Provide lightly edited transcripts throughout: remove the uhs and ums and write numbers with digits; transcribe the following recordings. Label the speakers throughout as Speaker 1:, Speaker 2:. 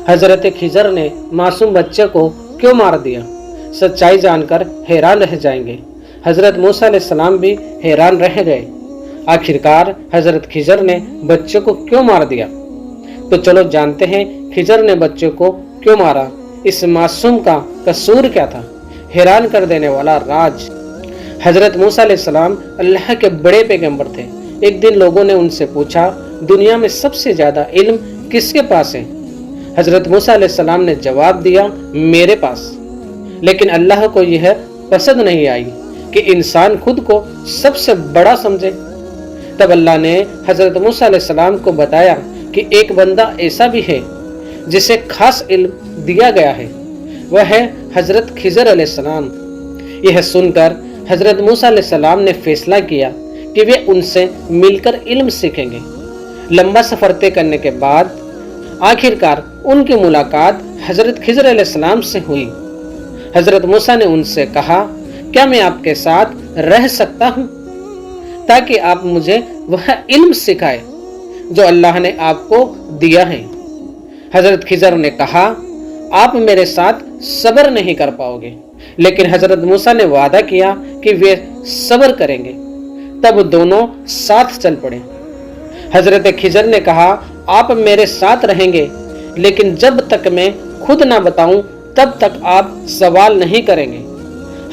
Speaker 1: हजरत खिजर ने मासूम बच्चे को क्यों मार दिया? सच्चाई जानकर हैरान रह जाएंगे। हजरत मूसा अलैहिस्सलाम भी हैरान रह गए। आखिरकार हजरत खिजर ने बच्चे को क्यों मार दिया? तो चलो जानते हैं खिजर ने बच्चे को क्यों मारा। इस मासूम का कसूर क्या था? हैरान कर देने वाला राज। हजरत मूसा अलैहिस्सलाम अल्लाह के बड़े पैगंबर थे। एक दिन लोगों ने उनसे पूछा, दुनिया में सबसे ज्यादा इल्म किसके पास है? हजरत मूसा अलैहिस्सलाम ने जवाब दिया, मेरे पास। लेकिन अल्लाह को यह पसंद नहीं आई कि इंसान खुद को सबसे बड़ा समझे। तब अल्लाह ने हजरत मूसा अलैहिस्सलाम को बताया कि एक बंदा ऐसा भी है जिसे खास इल्म दिया गया है, वह है हजरत खिजर अलैहिस्सलाम। यह सुनकर हजरत मूसा अलैहिस्सलाम ने फैसला किया कि वे उनसे मिलकर इल्म सीखेंगे। लंबा सफर तय करने के बाद आखिरकार उनकी मुलाकात हजरत खिजर अलैहिस्सलाम से हुई। हजरत मूसा ने उनसे कहा, क्या मैं आपके साथ रह सकता हूँ ताकि आप मुझे वह इल्म सिखाए जो अल्लाह ने आपको दिया है? हजरत खिजर ने कहा, आप मेरे साथ सब्र नहीं कर पाओगे। लेकिन हजरत मूसा ने वादा किया कि वे सब्र करेंगे। तब दोनों साथ चल पड़े। हजरत खिजर ने कहा, आप मेरे साथ रहेंगे, लेकिन जब तक मैं खुद ना बताऊं तब तक आप सवाल नहीं करेंगे।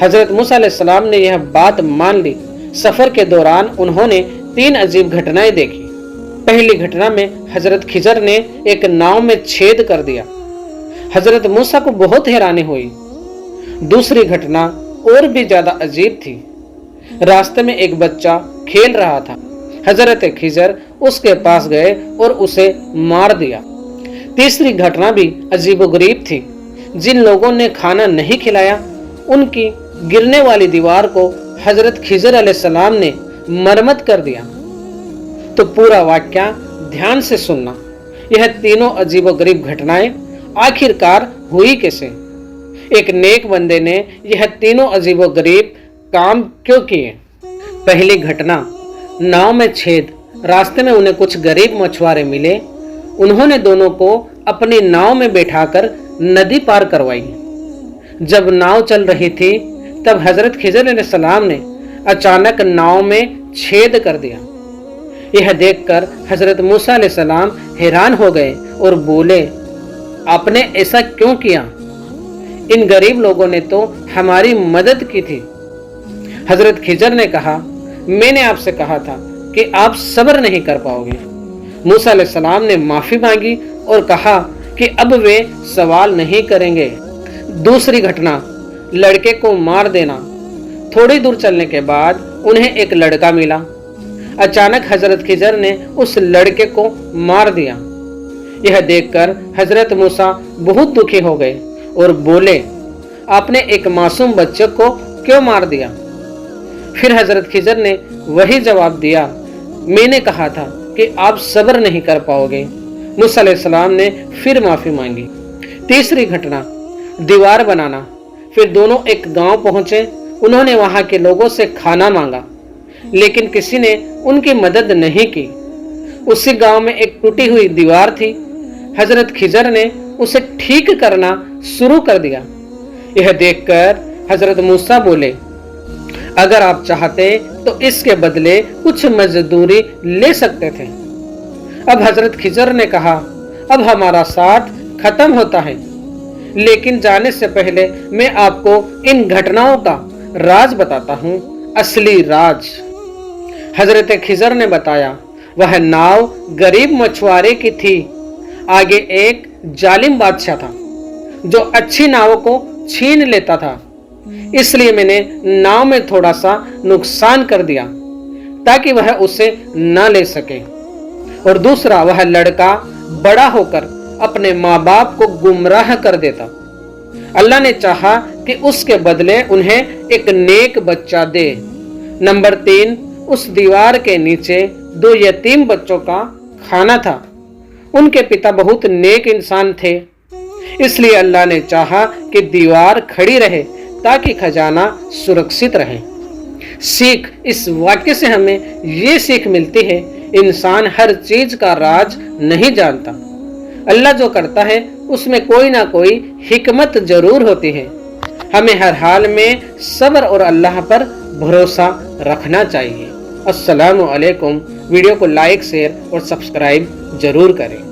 Speaker 1: हजरत मूसा अलैहिस्सलाम ने यह बात मान ली। सफर के दौरान उन्होंने 3 अजीब घटनाएं देखी। पहली घटना में हजरत खिजर ने एक नाव में छेद कर दिया। हजरत मूसा को बहुत हैरानी हुई। दूसरी घटना और भी ज्यादा अजीब थी। रास्ते में एक बच्चा खेल रहा था। हजरत खिजर उसके पास गए और उसे मार दिया। तीसरी घटना भी अजीबोगरीब थी। जिन लोगों ने खाना नहीं खिलाया, उनकी गिरने वाली दीवार को हजरत खिजर अलैहिस्सलाम ने मरम्मत कर दिया। तो पूरा वाक्या ध्यान से सुनना। यह तीनों अजीबोगरीब घटनाएं आखिरकार हुई कैसे? एक नेक बंदे ने यह तीनों अजीबोगरीब काम क्यों किए? पहली घटना, नाव में छेद। रास्ते में उन्हें कुछ गरीब मछुआरे मिले। उन्होंने दोनों को अपनी नाव में बैठाकर नदी पार करवाई। जब नाव चल रही थी तब हजरत खिजर अलैहिस्सलाम ने अचानक नाव में छेद कर दिया। यह देखकर हजरत मूसा अलैहिस्सलाम हैरान हो गए और बोले, आपने ऐसा क्यों किया? इन गरीब लोगों ने तो हमारी मदद की थी। हजरत खिजर ने कहा, मैंने आपसे कहा था कि आप सब्र नहीं कर पाओगे। मूसा अलैहिस्सलाम ने माफी मांगी और कहा कि अब वे सवाल नहीं करेंगे। दूसरी घटना, लड़के को मार देना। थोड़ी दूर चलने के बाद उन्हें एक लड़का मिला। अचानक हजरत खिजर ने उस लड़के को मार दिया। यह देखकर हजरत मूसा बहुत दुखी हो गए और बोले, आपने एक मासूम बच्चे को क्यों मार दिया? फिर हजरत खिजर ने वही जवाब दिया, मैंने कहा था कि आप सब्र नहीं कर पाओगे। मूसा अलैहिस्सलाम ने फिर माफी मांगी। तीसरी घटना, दीवार बनाना। फिर दोनों एक गांव पहुंचे। उन्होंने वहां के लोगों से खाना मांगा, लेकिन किसी ने उनकी मदद नहीं की। उसी गांव में एक टूटी हुई दीवार थी। हजरत खिजर ने उसे ठीक करना शुरू कर दिया। यह देखकर हजरत मूसा बोले, अगर आप चाहते तो इसके बदले कुछ मजदूरी ले सकते थे। अब हजरत खिजर ने कहा, अब हमारा साथ खत्म होता है, लेकिन जाने से पहले मैं आपको इन घटनाओं का राज बताता हूँ, असली राज। हजरत खिजर ने बताया, वह नाव गरीब मछुआरे की थी। आगे एक जालिम बादशाह था जो अच्छी नावों को छीन लेता था। इसलिए मैंने नाव में थोड़ा सा नुकसान कर दिया ताकि वह उसे न ले सके। और दूसरा, वह लड़का बड़ा होकर अपने माँ बाप को गुमराह कर देता। अल्लाह ने चाहा कि उसके बदले उन्हें एक नेक बच्चा दे। नंबर 3, उस दीवार के नीचे 2 यतीम बच्चों का खाना था। उनके पिता बहुत नेक इंसान थे, इसलिए अल्लाह ने चाहा कि दीवार खड़ी रहे ताकि खजाना सुरक्षित रहे। सीख, इस वाक्य से हमें ये सीख मिलती है, इंसान हर चीज का राज नहीं जानता। اللہ जो करता है उसमें कोई ना कोई हिकमत जरूर होती है। हमें हर हाल में सब्र और अल्लाह पर भरोसा रखना चाहिए। अस्सलामु अलैकुम। वीडियो को लाइक, शेयर और सब्सक्राइब जरूर करें।